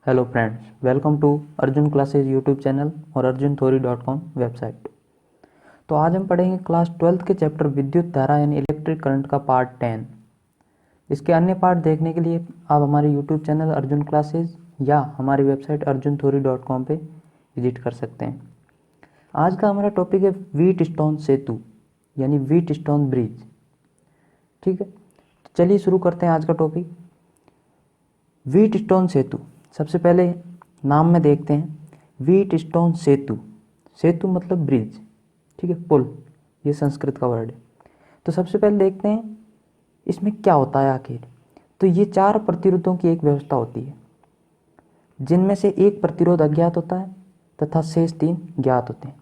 Hello friends, welcome to Arjun classes YouTube channel और arjuntheory.com website. तो आज हम पढ़ेंगे क्लास 12th के चैप्टर विद्युत धारा यानी इलेक्ट्रिक करंट का पार्ट 10। इसके अन्य पार्ट देखने के लिए आप हमारे यूट्यूब चैनल अर्जुन क्लासेज या हमारी वेबसाइट arjuntheory.com पे विजिट कर सकते हैं। आज का हमारा टॉपिक है व्हीट स्टोन सेतु यानी व्हीट स्टोन ब्रिज। ठीक है, तो चलिए शुरू करते हैं आज का टॉपिक। व्हीट स्टोन सेतु, सबसे पहले नाम में देखते हैं व्हीट स्टोन सेतु। सेतु मतलब ब्रिज, ठीक है, पुल, ये संस्कृत का वर्ड है। तो सबसे पहले देखते हैं इसमें क्या होता है आखिर। तो ये 4 प्रतिरोधों की एक व्यवस्था होती है, जिनमें से एक प्रतिरोध अज्ञात होता है तथा शेष 3 ज्ञात होते हैं।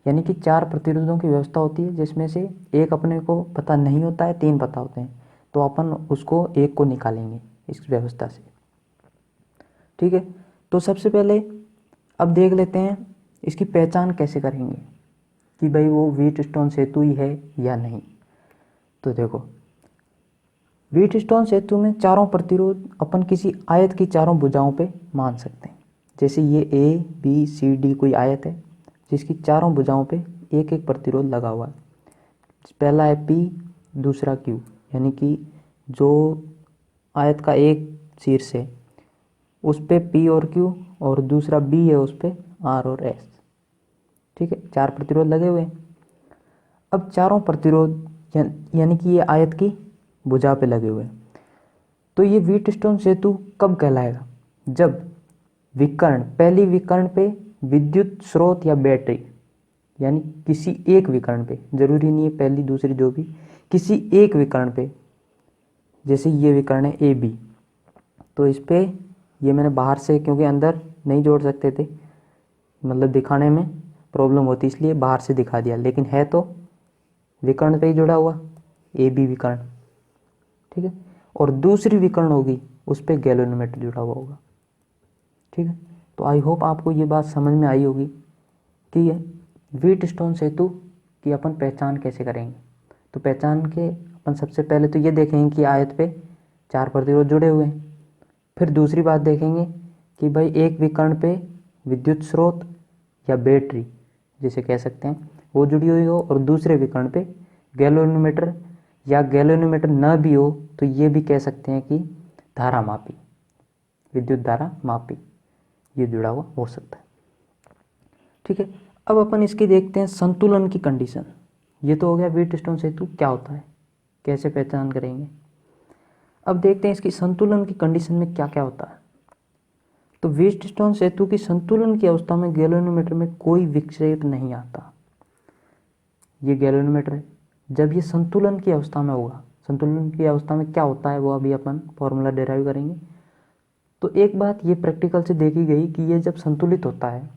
यानी कि 4 प्रतिरोधों की व्यवस्था होती है, जिसमें से एक अपने को पता नहीं होता है, 3 पता होते हैं। तो अपन उसको एक को निकालेंगे इस व्यवस्था से। ठीक है, तो सबसे पहले अब देख लेते हैं इसकी पहचान कैसे करेंगे कि भाई वो व्हीट स्टोन सेतु ही है या नहीं। तो देखो, व्हीट स्टोन सेतु में चारों प्रतिरोध अपन किसी आयत की चारों भुजाओं पे मान सकते हैं। जैसे ये ए बी सी डी कोई आयत है जिसकी चारों भुजाओं पे एक एक प्रतिरोध लगा हुआ है। पहला है पी, दूसरा क्यू, यानी कि जो आयत का एक शीर्ष है उस पे पी और क्यू, और दूसरा बी है उस पे आर और एस। ठीक है, 4 प्रतिरोध लगे हुए हैं। अब चारों प्रतिरोध यानी कि ये आयत की भुजा पे लगे हुए हैं। तो ये व्हीट स्टोन सेतु कब कहलाएगा? जब विकर्ण, पहली विकर्ण पे विद्युत स्रोत या बैटरी, यानी किसी एक विकर्ण पे, जरूरी नहीं है पहली दूसरी, जो भी, किसी एक विकर्ण पे, जैसे ये विकर्ण है ए बी, तो इस पे ये मैंने बाहर से, क्योंकि अंदर नहीं जोड़ सकते थे, मतलब दिखाने में प्रॉब्लम होती, इसलिए बाहर से दिखा दिया, लेकिन है तो विकर्ण पे ही जुड़ा हुआ, ए बी विकर्ण। ठीक है, और दूसरी विकर्ण होगी उस पर गैल्वेनोमीटर जुड़ा हुआ होगा। ठीक है, तो आई होप आपको ये बात समझ में आई होगी कि ये व्हीट स्टोन सेतु की अपन पहचान कैसे करेंगे। तो पहचान के अपन सबसे पहले तो ये देखेंगे कि आयत पे 4 प्रतिरोध जुड़े हुए हैं। फिर दूसरी बात देखेंगे कि भाई एक विकर्ण पे विद्युत स्रोत या बैटरी जिसे कह सकते हैं वो जुड़ी हुई हो, और दूसरे विकर्ण पे गैल्वेनोमीटर, या गैल्वेनोमीटर न भी हो तो ये भी कह सकते हैं कि धारा मापी, विद्युत धारा मापी, ये जुड़ा हुआ हो सकता है। ठीक है, अब अपन इसकी देखते हैं संतुलन की कंडीशन। ये तो हो गया व्हीट स्टोन सेतु क्या होता है, कैसे पहचान करेंगे। अब देखते हैं इसकी संतुलन की कंडीशन में क्या क्या होता है। तो व्हीट स्टोन सेतु की संतुलन की अवस्था में गैल्वेनोमीटर में कोई विक्षेप नहीं आता। ये गैल्वेनोमीटर है, जब ये संतुलन की अवस्था में होगा। संतुलन की अवस्था में क्या होता है वो अभी अपन फॉर्मूला डिराइव करेंगे। तो एक बात ये प्रैक्टिकल से देखी गई कि ये जब संतुलित होता है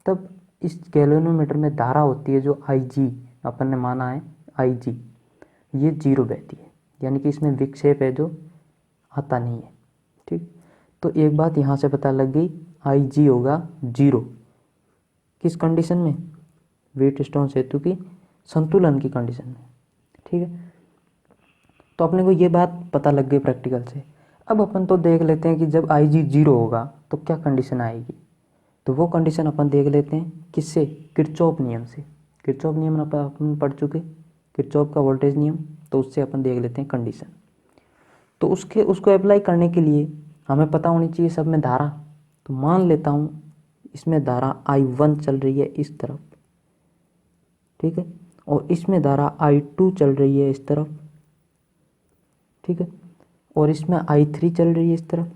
तब इस गैल्वेनोमीटर में धारा होती है जो आई जी, अपन ने माना है आई जी, ये 0 बहती है, यानी कि इसमें विक्षेप है जो आता नहीं है। ठीक, तो एक बात यहाँ से पता लग गई, आई जी होगा 0। किस कंडीशन में? व्हीट स्टोन सेतु की संतुलन की कंडीशन में। ठीक है, तो अपने को ये बात पता लग गई प्रैक्टिकल से। अब अपन तो देख लेते हैं कि जब आई जी 0 होगा तो क्या कंडीशन आएगी। तो वो कंडीशन अपन देख लेते हैं किससे? किरचॉफ नियम से। किरचॉफ नियम अपन पढ़ चुके, किरचॉफ का वोल्टेज नियम, तो उससे अपन देख लेते हैं कंडीशन। तो उसको अप्लाई करने के लिए हमें पता होनी चाहिए सब में धारा। तो मान लेता हूँ इसमें धारा I1 चल रही है इस तरफ, ठीक है, और इसमें धारा I2 चल रही है इस तरफ, ठीक है, और इसमें I3 चल रही है इस तरफ,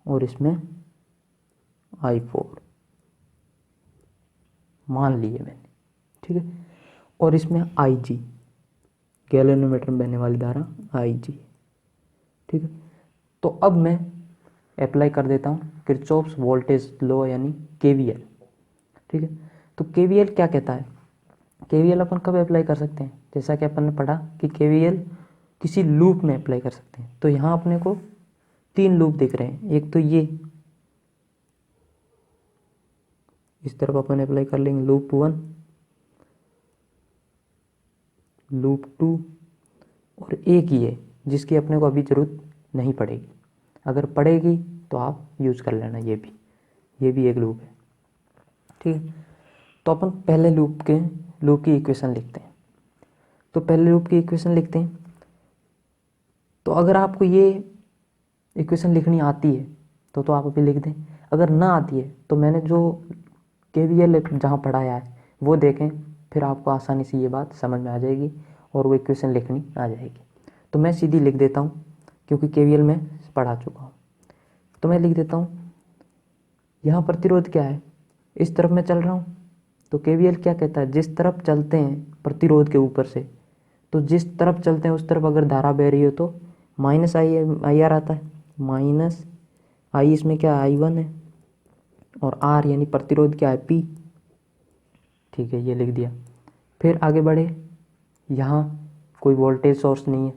और इसमें I4 मान लिए मैंने। ठीक है, और इसमें IG, गैल्वेनोमीटर में बहने वाली धारा IG। ठीक है, तो अब मैं अप्लाई कर देता हूँ किरचॉफ्स वोल्टेज लॉ यानी KVL। ठीक है, तो KVL क्या कहता है? KVL अपन कब अप्लाई कर सकते हैं? जैसा कि अपन ने पढ़ा कि KVL किसी लूप में अप्लाई कर सकते हैं। तो यहाँ अपने को 3 लूप दिख रहे हैं। एक तो ये इस तरफ अपन अप्लाई कर लेंगे लूप 1, लूप 2, और एक ये जिसकी अपने को अभी जरूरत नहीं पड़ेगी। अगर पड़ेगी तो आप यूज़ कर लेना, ये भी एक लूप है। ठीक है, तो अपन पहले लूप की इक्वेशन लिखते हैं। तो पहले लूप की इक्वेशन लिखते हैं। तो अगर आपको ये इक्वेशन लिखनी आती है तो आप अभी लिख दें। अगर ना आती है तो मैंने जो केवीएल जहाँ पढ़ाया है वो देखें, फिर आपको आसानी से ये बात समझ में आ जाएगी और वो इक्वेशन लिखनी आ जाएगी। तो मैं सीधी लिख देता हूँ क्योंकि केवीएल में पढ़ा चुका हूँ। तो मैं लिख देता हूँ, यहाँ प्रतिरोध क्या है, इस तरफ मैं चल रहा हूँ। तो केवीएल क्या कहता है, जिस तरफ चलते हैं प्रतिरोध के ऊपर से, तो जिस तरफ चलते हैं उस तरफ अगर धारा बह रही हो तो माइनस आई आर आता है। माइनस आई, इसमें क्या I1 है, और आर यानी प्रतिरोध क्या है P। ठीक है, ये लिख दिया। फिर आगे बढ़े, यहाँ कोई वोल्टेज सोर्स नहीं है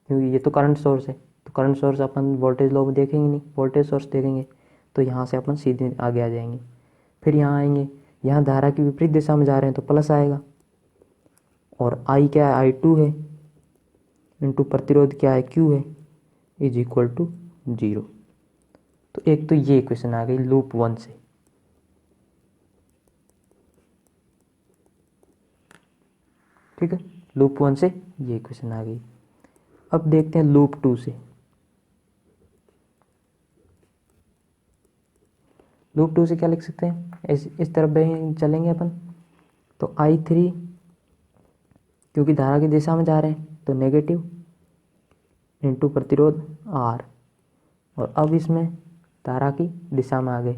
क्योंकि ये तो करंट सोर्स है। तो करंट सोर्स अपन वोल्टेज लो देखेंगे नहीं, वोल्टेज सोर्स देखेंगे। तो यहाँ से अपन सीधे आगे आ जाएंगे। फिर यहाँ आएंगे, यहाँ धारा की विपरीत दिशा में जा रहे हैं तो प्लस आएगा। और I क्या है, I2 है, इंटू प्रतिरोध क्या है Q है, इज इक्वल टू 0। तो एक तो ये इक्वेशन आ गई लूप 1 से। ठीक है, लूप 1 से ये इक्वेशन आ गई। अब देखते हैं लूप 2 से। लूप 2 से क्या लिख सकते हैं, इस तरफ चलेंगे अपन। तो I3 क्योंकि धारा की दिशा में जा रहे हैं तो नेगेटिव, इंटू प्रतिरोध R। और अब इसमें धारा की दिशा में आ गए,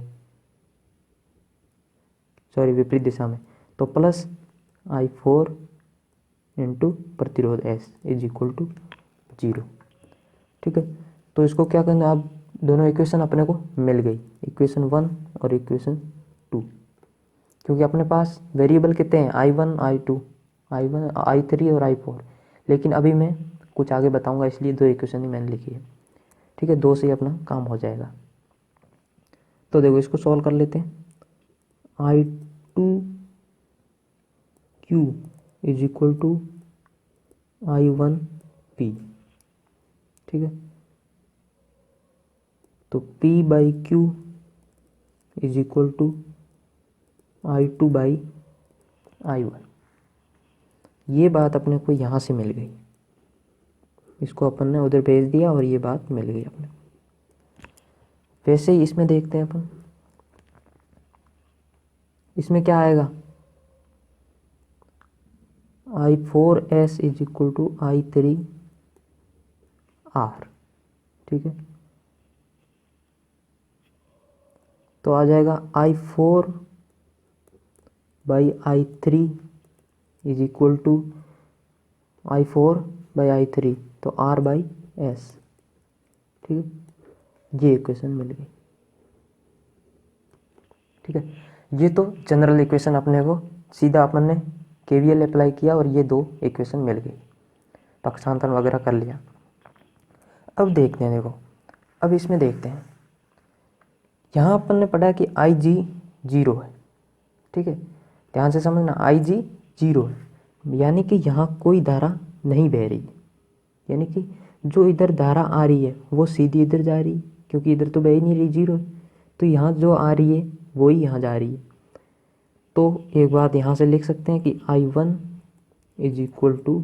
सॉरी विपरीत दिशा में, तो प्लस I4 इंटू प्रतिरोध S इज इक्वल टू 0। ठीक है, तो इसको क्या करना, अब दोनों इक्वेशन अपने को मिल गई, इक्वेशन 1 और इक्वेशन 2। क्योंकि अपने पास वेरिएबल कितने हैं, I1 I2 I1 I3 और I4। लेकिन अभी मैं कुछ आगे बताऊंगा, इसलिए 2 इक्वेशन ही मैंने लिखी है। ठीक है, 2 से ही अपना काम हो जाएगा। तो देखो इसको सॉल्व कर लेते हैं। I2Q is equal to I1P। ठीक है, तो P by Q is equal to I2 by I1। ये बात अपने को यहाँ से मिल गई, इसको अपन ने उधर भेज दिया और ये बात मिल गई अपने। वैसे ही इसमें देखते हैं अपन, इसमें क्या आएगा, I4S is equal to I3R। ठीक है, तो आ जाएगा I4 by I3 is equal to I4 by I3, तो R बाई S। ठीक है, ये इक्वेशन मिल गई। ठीक है, ये तो जनरल इक्वेशन अपने को सीधा अपन ने केवीएल अप्लाई किया और ये 2 इक्वेशन मिल गई, पक्षांतर वगैरह कर लिया। अब देखते हैं, देखो अब इसमें देखते हैं, यहाँ अपन ने पढ़ा कि IG 0 है। ठीक है, ध्यान से समझना, IG 0 है, यानी कि यहाँ कोई धारा नहीं बह रही, यानी कि जो इधर धारा आ रही है वो सीधी इधर जा रही है, क्योंकि इधर तो बह ही नहीं रही, 0 है। तो यहाँ जो आ रही है वही यहाँ जा रही है। तो एक बात यहाँ से लिख सकते हैं कि I1 is equal to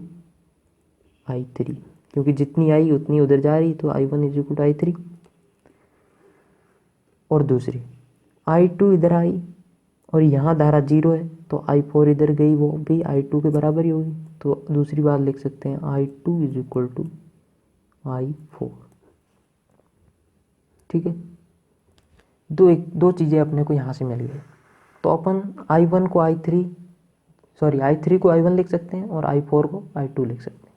I3, क्योंकि जितनी आई उतनी उधर जा रही, तो I1 is equal to I3। और दूसरी I2 इधर आई और यहाँ धारा 0 है, तो I4 इधर गई, वो भी I2 के बराबर ही होगी। तो दूसरी बात लिख सकते हैं I2 is equal to I4। ठीक है, दो चीज़ें अपने को यहाँ से मिल गई। तो अपन I1 को I3 को I1 लिख सकते हैं और I4 को I2 लिख सकते हैं।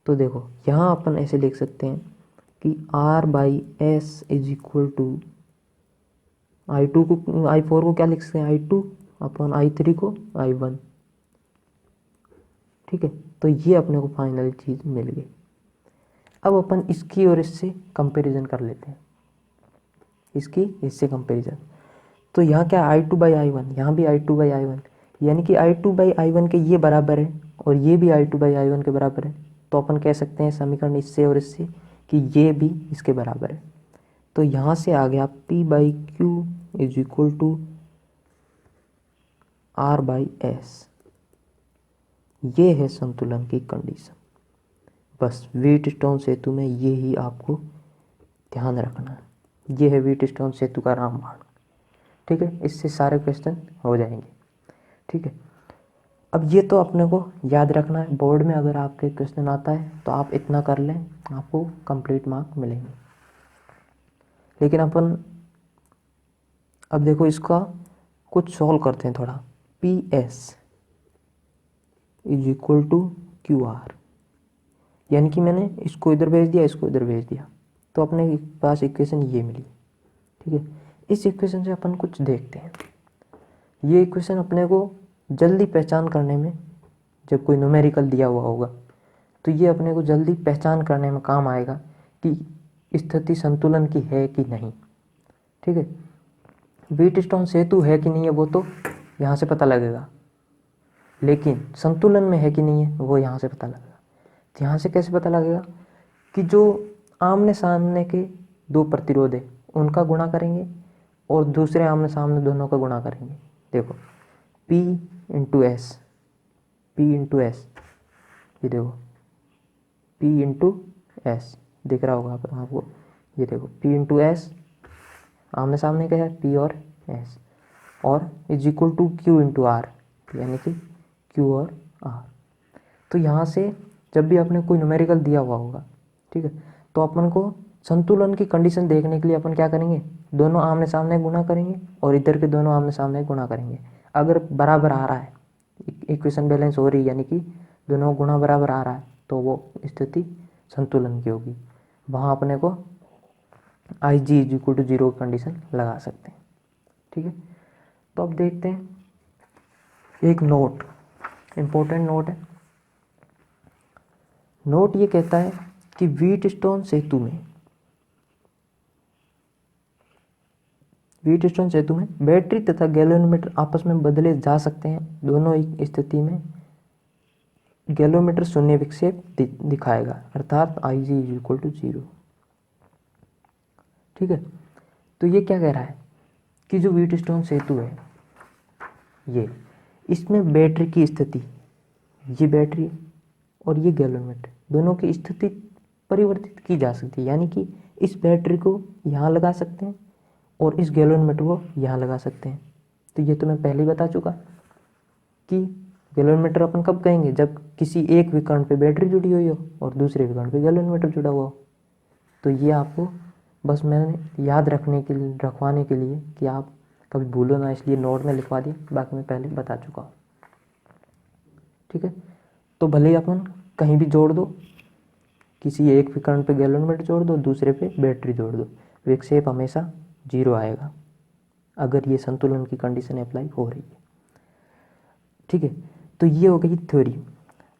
तो देखो यहाँ अपन ऐसे लिख सकते हैं कि R by S is equal to I4 को क्या लिख सकते हैं, I2 अपन I3 को I1। ठीक है, तो ये अपने को फाइनल चीज़ मिल गई। अब अपन इसकी और इससे कंपैरिजन कर लेते हैं, इससे कंपैरिजन। तो यहाँ क्या I2 बाई I1, यहाँ भी I2 बाई I1, यानी कि I2 बाई I1 के ये बराबर है और ये भी I2 बाई I1 के बराबर है। तो अपन कह सकते हैं समीकरण इससे और इससे कि ये भी इसके बराबर है। तो यहाँ से आ गया P/Q is equal to R/S। ये है संतुलन की कंडीशन। बस व्हीटस्टोन सेतु में ये ही आपको ध्यान रखना है। ये है व्हीटस्टोन सेतु का रामबाण। ठीक है, इससे सारे क्वेश्चन हो जाएंगे। ठीक है, अब ये तो अपने को याद रखना है। बोर्ड में अगर आपके क्वेश्चन आता है तो आप इतना कर लें, आपको कंप्लीट मार्क मिलेंगे। लेकिन अपन अब देखो इसका कुछ सॉल्व करते हैं थोड़ा। PS is equal to QR, यानी कि मैंने इसको इधर भेज दिया, इसको इधर भेज दिया, तो अपने पास इक्वेशन ये मिली। ठीक है, इस इक्वेशन से अपन कुछ देखते हैं। ये इक्वेशन अपने को जल्दी पहचान करने में, जब कोई न्यूमेरिकल दिया हुआ होगा तो ये अपने को जल्दी पहचान करने में काम आएगा कि स्थिति संतुलन की है कि नहीं। ठीक है, व्हीटस्टोन सेतु है कि नहीं है वो तो यहाँ से पता लगेगा, लेकिन संतुलन में है कि नहीं है वो यहाँ से पता लगेगा। तो यहाँ से कैसे पता लगेगा कि जो आमने सामने के दो प्रतिरोध है उनका गुणा करेंगे और दूसरे आमने सामने दोनों का गुणा करेंगे। देखो P into S, P into S, ये देखो P इंटू एस दिख रहा होगा आपको। ये देखो P इंटू एस, आमने सामने क्या है P और S, और is equal to Q into R, यानी कि Q और R। तो यहाँ से जब भी आपने कोई न्यूमेरिकल दिया हुआ होगा, ठीक है, तो अपन को संतुलन की कंडीशन देखने के लिए अपन क्या करेंगे, दोनों आमने सामने गुणा करेंगे और इधर के दोनों आमने सामने गुणा करेंगे। अगर बराबर आ रहा है, इक्वेशन बैलेंस हो रही है, यानी कि दोनों गुणा बराबर आ रहा है, तो वो स्थिति संतुलन की होगी। वहाँ अपने को IG is equal to 0 condition लगा सकते हैं। ठीक है, तो अब देखते हैं एक नोट, इम्पोर्टेंट नोट है। नोट ये कहता है कि व्हीटस्टोन सेतु में बैटरी तथा गैल्वेनोमीटर आपस में बदले जा सकते हैं। दोनों ही स्थिति में गैल्वेनोमीटर शून्य विक्षेप दिखाएगा, अर्थात IG इज इक्वल टू 0। ठीक है, तो ये क्या कह रहा है कि जो व्हीटस्टोन सेतु है ये, इसमें बैटरी की स्थिति, ये बैटरी और ये गैल्वेनोमीटर दोनों की स्थिति परिवर्तित की जा सकती है। यानी कि इस बैटरी को यहाँ लगा सकते हैं और इस गैल्वेनोमीटर को यहाँ लगा सकते हैं। तो ये तो मैं पहले ही बता चुका कि गैल्वेनोमीटर अपन कब कहेंगे, जब किसी एक विकर्ण पे बैटरी जुड़ी हुई हो और दूसरे विकर्ण पे गैल्वेनोमीटर जुड़ा हुआ हो। तो ये आपको बस मैंने याद रखवाने के लिए कि आप कभी भूलो ना, इसलिए नोट में लिखवा दिया, बाकी मैं पहले बता चुका हूँ। ठीक है, तो भले ही अपन कहीं भी जोड़ दो, किसी एक विकर्ण पे गैल्वेनोमीटर जोड़ दो, दूसरे पे बैटरी जोड़ दो, विक्षेप हमेशा 0 आएगा अगर ये संतुलन की कंडीशन अप्लाई हो रही है। ठीक है, तो ये हो गई थ्योरी।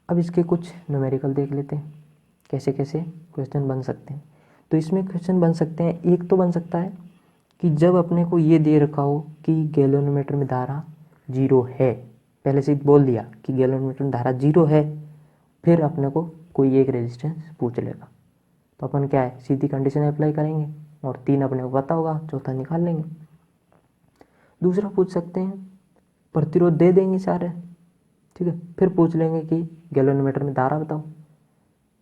अब इसके कुछ न्यूमेरिकल देख लेते हैं, कैसे कैसे क्वेश्चन बन सकते हैं। तो इसमें क्वेश्चन बन सकते हैं, एक तो बन सकता है कि जब अपने को ये दे रखा हो कि गैल्वेनोमीटर में धारा 0 है, पहले से बोल दिया कि गैल्वेनोमीटर में धारा 0 है, फिर अपने को कोई एक रेजिस्टेंस पूछ लेगा, तो अपन क्या है, सीधी कंडीशन अप्लाई करेंगे और 3 अपने को पता होगा, चौथा निकाल लेंगे। दूसरा पूछ सकते हैं, प्रतिरोध दे देंगे सारे, ठीक है, फिर पूछ लेंगे कि गैल्वेनोमीटर में धारा बताओ।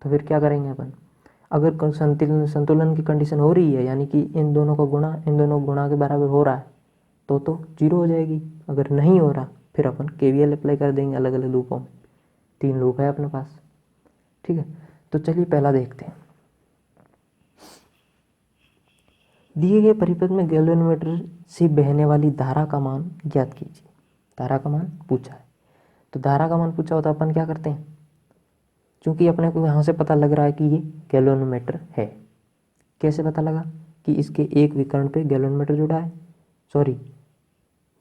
तो फिर क्या करेंगे अपन, अगर संतुलन की कंडीशन हो रही है, यानी कि इन दोनों गुणा के बराबर हो रहा है, तो 0 हो जाएगी। अगर नहीं हो रहा फिर अपन KVL अप्लाई कर देंगे अलग अलग लूपों में, 3 लूप है अपने पास। ठीक है, तो चलिए पहला देखते हैं। दिए गए परिपथ में गैल्वेनोमीटर से बहने वाली धारा का मान ज्ञात कीजिए। धारा का मान पूछा है, तो धारा का मान पूछा होता अपन क्या करते हैं, क्योंकि अपने को यहाँ से पता लग रहा है कि ये गैल्वेनोमीटर है। कैसे पता लगा कि इसके एक विकर्ण पे गैल्वेनोमीटर जुड़ा है, सॉरी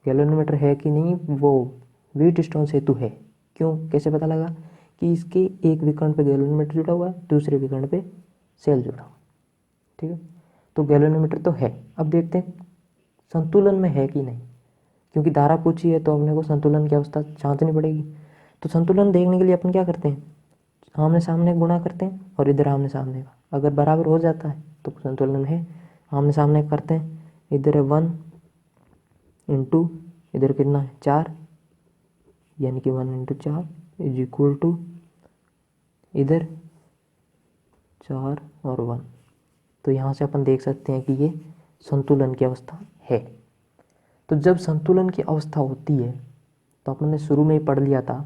गैल्वेनोमीटर है कि नहीं, वो व्हीटस्टोन सेतु है। क्यों, कैसे पता लगा कि इसके एक विकर्ण पे गैल्वेनोमीटर जुड़ा हुआ है, दूसरे विकर्ण पे सेल जुड़ा हुआ। ठीक है, तो गैल्वेनोमीटर तो है। अब देखते हैं संतुलन में है कि नहीं, क्योंकि धारा पूछी है तो अपने को संतुलन की अवस्था जांचनी पड़ेगी। तो संतुलन देखने के लिए अपन क्या करते हैं, आमने सामने गुणा करते हैं और इधर आमने सामने का, अगर बराबर हो जाता है तो संतुलन है, आमने सामने करते हैं, इधर है 1 इंटू इधर कितना है 4, यानी कि 1 इंटू 4 इज इक्वल टू इधर 4 और 1। तो यहाँ से अपन देख सकते हैं कि ये संतुलन की अवस्था है। तो जब संतुलन की अवस्था होती है तो अपन ने शुरू में ही पढ़ लिया था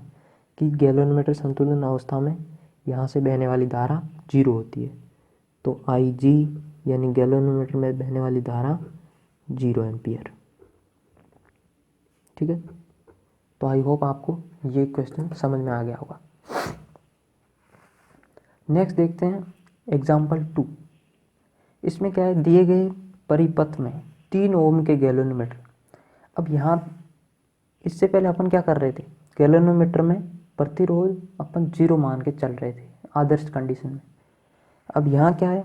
कि गैल्वेनोमीटर संतुलन अवस्था में यहाँ से बहने वाली धारा 0 होती है। तो IG यानी गैल्वेनोमीटर में बहने वाली धारा 0 एम्पियर। ठीक है, तो आई होप आपको ये क्वेश्चन समझ में आ गया होगा। नेक्स्ट देखते हैं एग्जाम्पल 2। इसमें क्या है, दिए गए परिपथ में 3 ओम के गैल्वेनोमीटर। अब यहाँ इससे पहले अपन क्या कर रहे थे, गैल्वेनोमीटर में प्रतिरोध अपन 0 मान के चल रहे थे आदर्श कंडीशन में। अब यहाँ क्या है,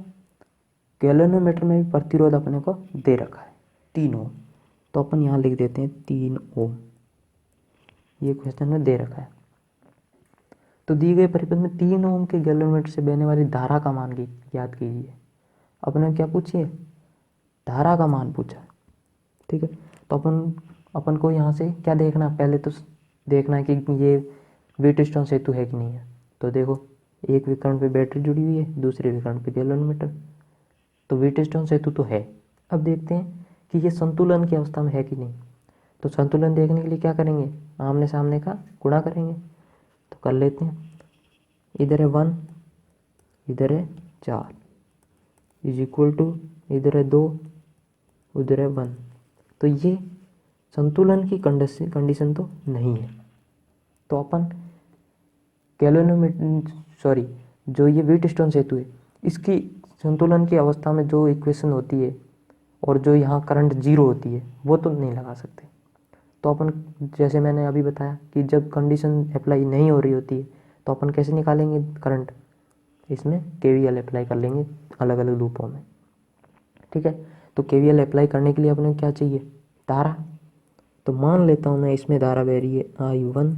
गैल्वेनोमीटर में भी प्रतिरोध अपने को दे रखा है 3 ओम। तो अपन यहाँ लिख देते हैं 3 ओम, ये क्वेश्चन में दे रखा है। तो दिए गए परिपथ में 3 ओम के गैल्वेनोमीटर से बहने वाली धारा का मान याद कीजिए। अपने क्या पूछिए, धारा का मान पूछा। ठीक है, तो अपन को यहाँ से क्या देखना, पहले तो देखना है कि ये व्हीटस्टोन सेतु है कि नहीं है। तो देखो, एक विकर्ण पे बैटरी जुड़ी हुई है, दूसरे विकर्ण पे गैल्वेनोमीटर, तो व्हीटस्टोन सेतु तो है। अब देखते हैं कि ये संतुलन की अवस्था में है कि नहीं। तो संतुलन देखने के लिए क्या करेंगे, आमने सामने का गुणा करेंगे। तो कर लेते हैं, इधर है 1, इधर है 4 इज इक्वल टू इधर है 2, उधर है 1। तो ये संतुलन की कंडीशन तो नहीं है। तो अपन गैल्वेनोमीटर जो ये व्हीटस्टोन सेतु है, इसकी संतुलन की अवस्था में जो इक्वेशन होती है और जो यहाँ करंट 0 होती है वो तो नहीं लगा सकते। तो अपन जैसे मैंने अभी बताया कि जब कंडीशन अप्लाई नहीं हो रही होती है तो अपन कैसे निकालेंगे करंट, इसमें KVL अप्लाई कर लेंगे अलग अलग लूपों में। ठीक है, तो KVL अप्लाई करने के लिए अपने क्या चाहिए, धारा। तो मान लेता हूँ मैं, इसमें धारा बह रही है I1,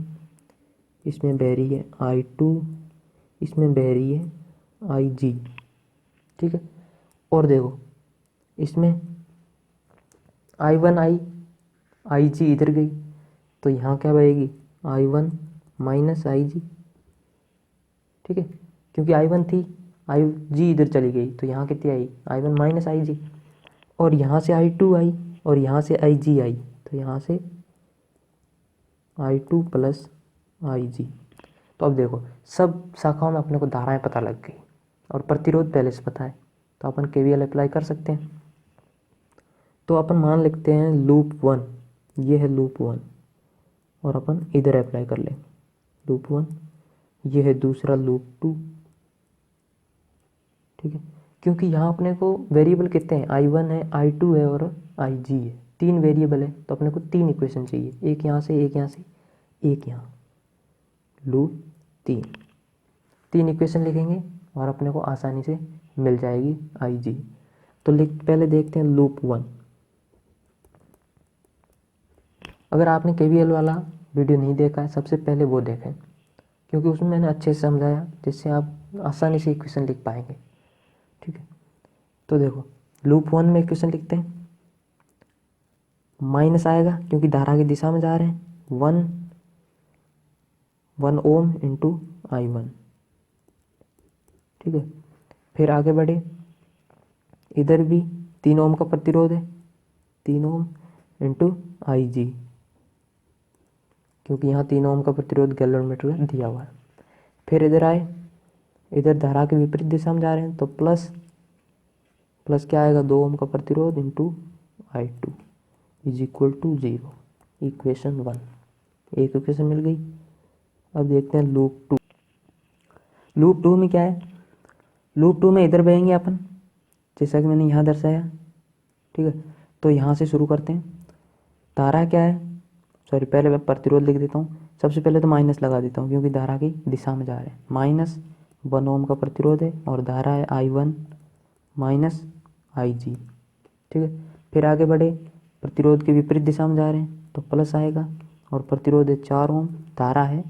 इसमें बह रही है I2, इसमें बह रही है IG। ठीक है, और देखो इसमें I1 IG इधर गई, तो यहाँ क्या बहेगी I1 माइनस IG। ठीक है, क्योंकि I1 थी, IG इधर चली गई, तो यहाँ कितनी आई I1 माइनस IG। और यहाँ से I2 आई और यहाँ से IG आई, तो यहाँ से I2 प्लस IG। तो अब देखो, सब शाखाओं में अपने को धाराएं पता लग गई और प्रतिरोध पहले से पता है, तो अपन KVL अप्लाई कर सकते हैं। तो अपन मान लिखते हैं लूप 1, ये है लूप 1, और अपन इधर अप्लाई कर लेंगे लूप 1, ये है दूसरा लूप 2। ठीक है, क्योंकि यहाँ अपने को वेरिएबल कितने हैं, I1 है, I2 है और IG है, 3 वेरिएबल है। तो अपने को 3 इक्वेशन चाहिए, एक यहाँ से, एक यहाँ से, एक यहाँ, लूप 3 इक्वेशन लिखेंगे और अपने को आसानी से मिल जाएगी IG। तो पहले देखते हैं लूप 1। अगर आपने KVL वाला वीडियो नहीं देखा है, सबसे पहले वो देखें, क्योंकि उसमें मैंने अच्छे से समझाया, जिससे आप आसानी से इक्वेशन लिख पाएंगे। ठीक है, तो देखो लूप 1 में इक्वेशन लिखते हैं, माइनस आएगा क्योंकि धारा की दिशा में जा रहे हैं, 1 ओम इंटू I1। ठीक है, फिर आगे बढ़े, इधर भी 3 ओम का प्रतिरोध है, 3 ओम इंटू IG, क्योंकि यहाँ 3 ओम का प्रतिरोध गैल्वेनोमीटर में दिया हुआ है। फिर इधर आए, इधर धारा के विपरीत दिशा में जा रहे हैं, तो प्लस क्या आएगा, 2 ओम का प्रतिरोध into I2 is equal to 0, equation 1। एक इक्वेशन मिल गई। अब देखते हैं लूप 2। लूप 2 में क्या है, लूप 2 में इधर बहेंगे अपन, जैसा कि मैंने यहाँ दर्शाया। ठीक है, तो यहाँ से शुरू करते हैं। धारा क्या है, पहले मैं प्रतिरोध लिख देता हूँ। सबसे पहले तो माइनस लगा देता हूँ क्योंकि धारा की दिशा में जा रहे हैं। -1 ओम का प्रतिरोध है और धारा है I1 माइनस IG। ठीक है, फिर आगे बढ़े, प्रतिरोध के विपरीत दिशा में जा रहे हैं तो प्लस आएगा, और प्रतिरोध है 4 ओम, धारा है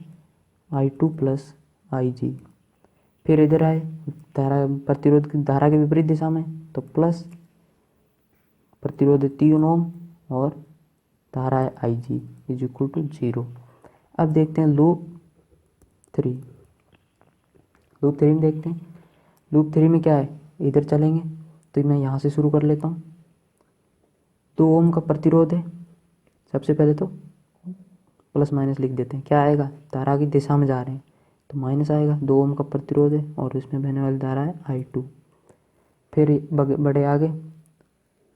I2 प्लस IG। फिर इधर आए, धारा के विपरीत दिशा में तो प्लस प्रतिरोध है 3 ओम और धारा है IG इज इक्वल टू 0। अब देखते हैं लूप 3 में देखते हैं। लूप 3 में क्या है, इधर चलेंगे तो मैं यहाँ से शुरू कर लेता हूँ। 2 ओम का प्रतिरोध है, सबसे पहले तो प्लस माइनस लिख देते हैं। क्या आएगा, धारा की दिशा में जा रहे हैं तो माइनस आएगा। 2 ओम का प्रतिरोध है और इसमें बहने वाली धारा है I2। फिर बढ़े आगे,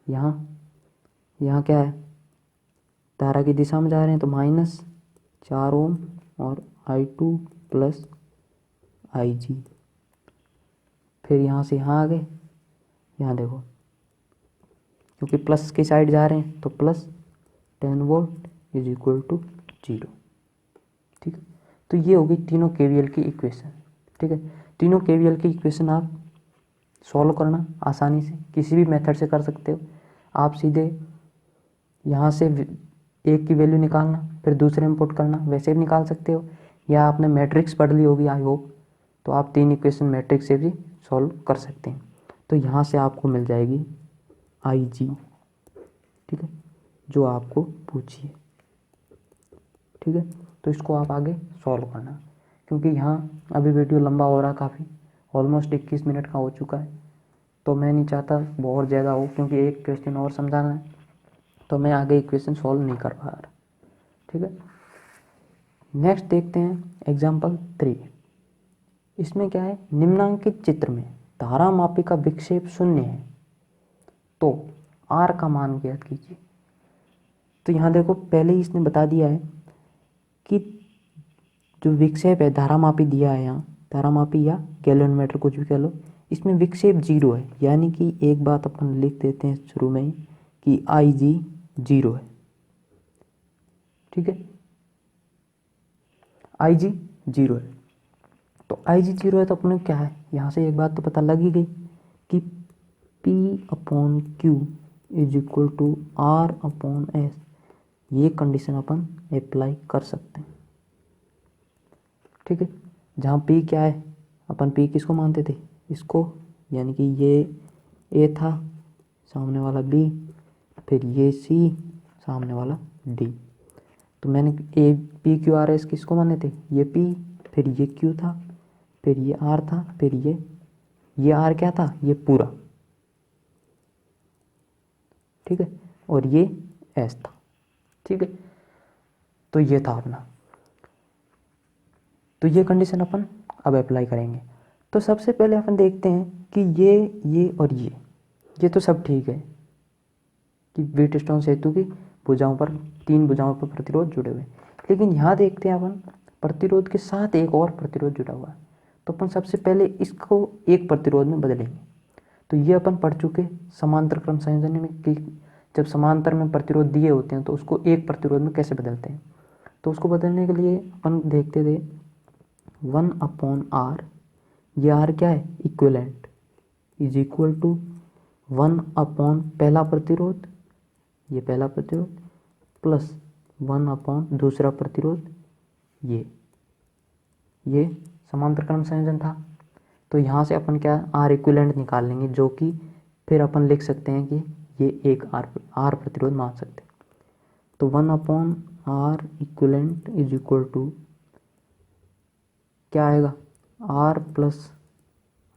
यहाँ क्या है, धारा की दिशा में जा रहे हैं तो माइनस 4 ओम और I2 प्लस IG। फिर यहाँ से यहाँ आ गए, यहाँ देखो क्योंकि प्लस की साइड जा रहे हैं तो plus 10 volt is equal to 0। ठीक है, तो ये होगी तीनों KVL की इक्वेशन। ठीक है, तीनों KVL की इक्वेशन आप सॉल्व करना आसानी से किसी भी मेथड से कर सकते हो। आप सीधे यहाँ से एक की वैल्यू निकालना फिर दूसरे में पुट करना, वैसे भी निकाल सकते हो, या आपने मैट्रिक्स पढ़ ली होगी आई होप, तो आप 3 इक्वेशन मैट्रिक्स से भी सॉल्व कर सकते हैं। तो यहाँ से आपको मिल जाएगी IG। ठीक है, जो आपको पूछिए। ठीक है, तो इसको आप आगे सॉल्व करना, क्योंकि यहाँ अभी वीडियो लंबा हो रहा काफ़ी, ऑलमोस्ट 21 मिनट का हो चुका है, तो मैं नहीं चाहता बहुत ज़्यादा हो, क्योंकि एक क्वेश्चन और समझाना है तो मैं आगे इक्वेशन सॉल्व नहीं कर पा रहा। ठीक है, नेक्स्ट देखते हैं एग्जाम्पल 3। इसमें क्या है, निम्नांकित चित्र में धारा मापी का विक्षेप 0 है तो R का मान ज्ञात कीजिए। तो यहाँ देखो पहले ही इसने बता दिया है कि जो विक्षेप है, धारा मापी दिया है, यहाँ धारा मापी या गैल्वेनोमीटर कुछ भी कह लो, इसमें विक्षेप 0 है, यानी कि एक बात अपन लिख देते हैं शुरू में ही कि IG 0 है। ठीक है, IG 0 है, तो IG 0 है तो अपने क्या है, यहाँ से एक बात तो पता लग ही गई कि P/Q is equal to R/S। ये कंडीशन अपन अप्लाई कर सकते हैं। ठीक है, जहाँ P क्या है, अपन P किसको मानते थे, इसको, यानी कि ये A था, सामने वाला B, फिर ये C, सामने वाला D। तो मैंने PQRS किसको माने थे, ये P, फिर ये Q था, फिर ये R था, फिर ये R क्या था, ये पूरा। ठीक है, और ये S था। ठीक है, तो ये था अपना, तो ये कंडीशन अपन अब अप्लाई करेंगे। तो सबसे पहले अपन देखते हैं कि ये और ये तो सब ठीक है कि व्हीटस्टोन सेतु की भुजाओं पर, 3 भुजाओं पर प्रतिरोध जुड़े हुए, लेकिन यहाँ देखते हैं अपन प्रतिरोध के साथ एक और प्रतिरोध जुड़ा हुआ है। तो अपन सबसे पहले इसको एक प्रतिरोध में बदलेंगे। तो ये अपन पढ़ चुके समांतर क्रम संयोजन में कि जब समांतर में प्रतिरोध दिए होते हैं तो उसको एक प्रतिरोध में कैसे बदलते हैं। तो उसको बदलने के लिए अपन देखते थे 1/R, ये R क्या है, इक्विवेलेंट, इज इक्वल टू 1/ पहला प्रतिरोध, ये पहला प्रतिरोध, प्लस 1/ दूसरा प्रतिरोध, ये समांतर क्रम संयोजन था। तो यहाँ से अपन क्या R इक्विवेलेंट निकाल लेंगे, जो कि फिर अपन लिख सकते हैं कि ये एक R प्रतिरोध मान सकते हैं। तो 1/R equivalent is equal to क्या आएगा, R प्लस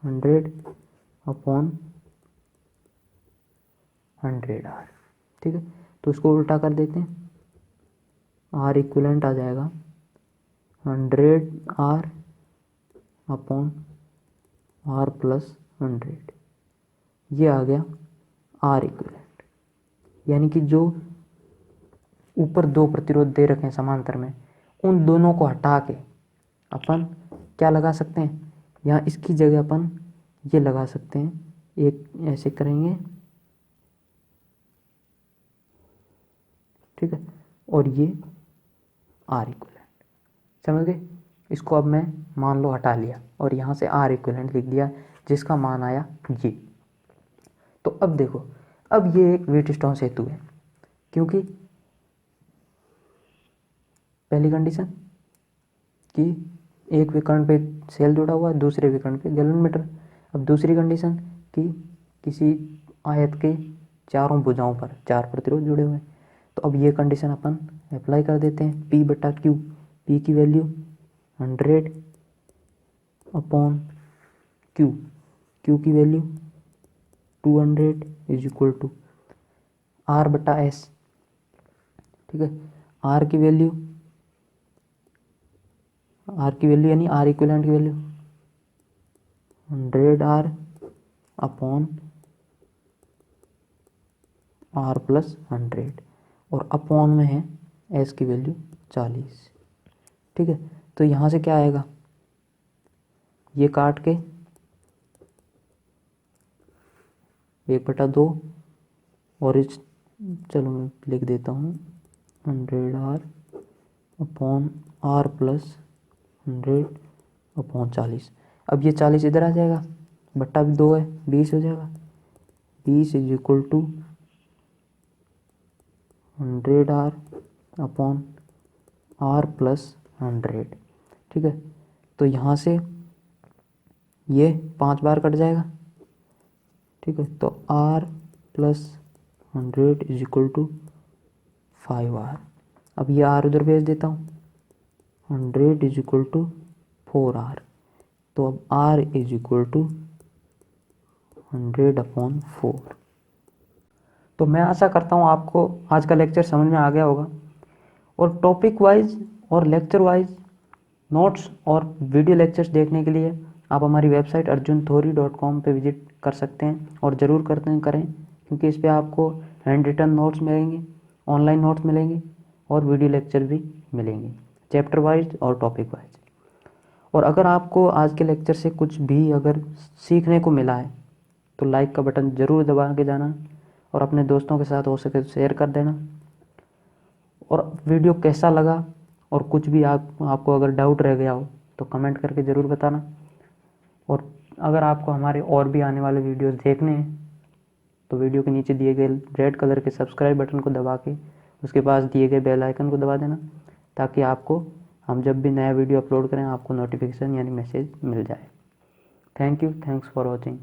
100/100R। ठीक है, तो इसको उल्टा कर देते हैं, R इक्विवेलेंट आ जाएगा 100R/R प्लस 100, ये आ गया R इक्विवेलेंट। यानी कि जो ऊपर 2 प्रतिरोध दे रखे हैं समांतर में, उन दोनों को हटा के अपन क्या लगा सकते हैं, यहाँ इसकी जगह अपन ये लगा सकते हैं, एक ऐसे करेंगे। ठीक है, और ये R इक्विवेलेंट, समझ गए। इसको अब मैं मान लो हटा लिया और यहाँ से R इक्विवेलेंट लिख दिया, जिसका मान आया ये। तो अब देखो, अब ये एक व्हीटस्टोन सेतु है, क्योंकि पहली कंडीशन कि एक विकर्ण पे सेल जुड़ा हुआ है, दूसरे विकर्ण पे गैल्वेनोमीटर। अब दूसरी कंडीशन कि किसी आयत के चारों भुजाओं पर 4 प्रतिरोध जुड़े हुए हैं। तो अब ये कंडीशन अपन अप्लाई कर देते हैं। P बटा Q, P की वैल्यू 100 अपॉन Q, Q की value 200 is equal to R बटा S। ठीक है, R की वैल्यू यानी R इक्विवेलेंट की value 100R upon R plus 100 और अपॉन में है S की वैल्यू 40। ठीक है, तो यहाँ से क्या आएगा, ये काट के 1/2 और इस, चलो मैं लिख देता हूँ 100R upon R plus 100 upon 40। अब ये 40 इधर आ जाएगा, बट्टा भी 2 है, 20 हो जाएगा। 20 is equal to 100R upon R plus 100। ठीक है, तो यहाँ से ये 5 बार कट जाएगा। ठीक है, तो R plus 100 is equal to 5R। अब ये R उधर भेज देता हूँ, 100 इज इक्वल टू 4R। तो अब R is equal to 100 upon 4। तो मैं आशा करता हूँ आपको आज का लेक्चर समझ में आ गया होगा। और टॉपिक वाइज और लेक्चर वाइज नोट्स और वीडियो लेक्चर्स देखने के लिए आप हमारी वेबसाइट arjunthori.com पे विजिट कर सकते हैं और ज़रूर करें, क्योंकि इस पे आपको हैंड रिटन नोट्स मिलेंगे, ऑनलाइन नोट्स मिलेंगे और वीडियो लेक्चर भी मिलेंगे, चैप्टर वाइज और टॉपिक वाइज। और अगर आपको आज के लेक्चर से कुछ भी अगर सीखने को मिला है तो लाइक का बटन ज़रूर दबा के जाना और अपने दोस्तों के साथ हो सके तो शेयर कर देना। और वीडियो कैसा लगा और कुछ भी आपको अगर डाउट रह गया हो तो कमेंट करके ज़रूर बताना। और अगर आपको हमारे और भी आने वाले वीडियोस देखने हैं तो वीडियो के नीचे दिए गए रेड कलर के सब्सक्राइब बटन को दबा के उसके पास दिए गए बेल आइकन को दबा देना, ताकि आपको हम जब भी नया वीडियो अपलोड करें आपको नोटिफिकेशन यानी मैसेज मिल जाए। Thank you, thanks for watching.